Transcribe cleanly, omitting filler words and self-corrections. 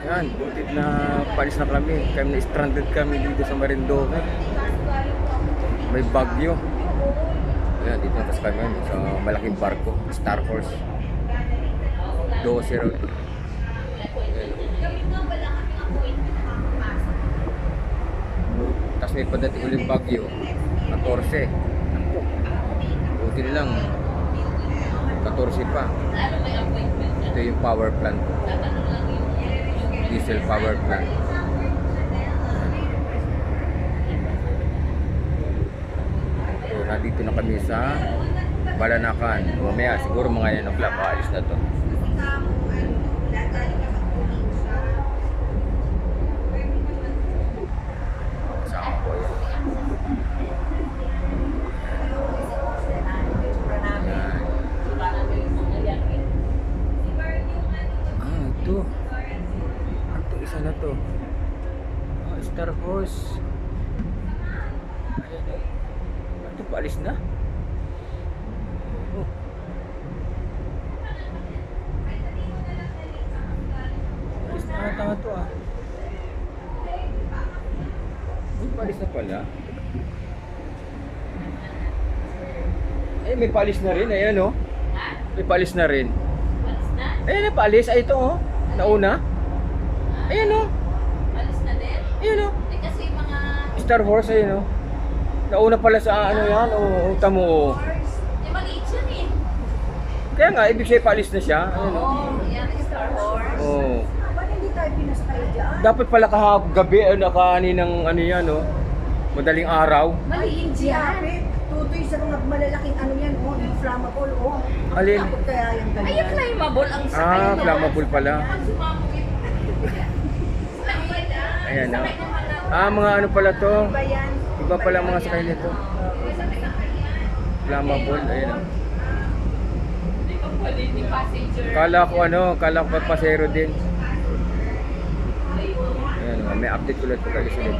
Yan, butit na palis na kami. Kami na stranded kami dito sa Marinduque. May bagyo. Ayan, dito na kami sa malaking barko, Star Force. 12 raw. Tapos may padating ulit bagyo, 14. Buti lang, 14 pa. Ito yung power plant. Diesel power plant. So, nandito na kami sa Balanacan. Mamaya siguro mga 9 o'clock aalis na to. Kasama ko yan. Ito. Ito isa na to. Star Horse. Ayan. Ito paalis na. Oh. Paalis na ata ito ah. Paalis na pala. Eh, may paalis na rin. Ayan oh. May paalis na rin. Ayan na paalis. Ay ito oh. Nauna. Ayan oh. Alis na din? Ayan oh. Eh kasi mga... Star Horse ayan oh. Nauna pala sa ano yan. O tamo oh. Eh maliit yan eh. Kaya nga, ibig siya paalis na siya. Ayan oh. Oo, yan ang Star Wars. Oh. Ba't hindi tayo pinasakay dyan? Dapat pala kahagabi kaninang ano yan oh. Madaling araw. Maliit Si yan. Apit, tutoy sa mga malalaking ano yan, oh, inflammable, oh. Alin? Takot kaya yung ganyan. Ay, yung flammable ang sakay Ah, naman. flammable pala. Pag sumamugit. Ayan oh. Ah, mga ano pala to. Iba yan. Iba pala mga sakay nito. Flammable. Ayan oh. Hindi ka pwede ni passenger. Kala ko pasero din. Ayan oh. May update ulit ko kayo ulit.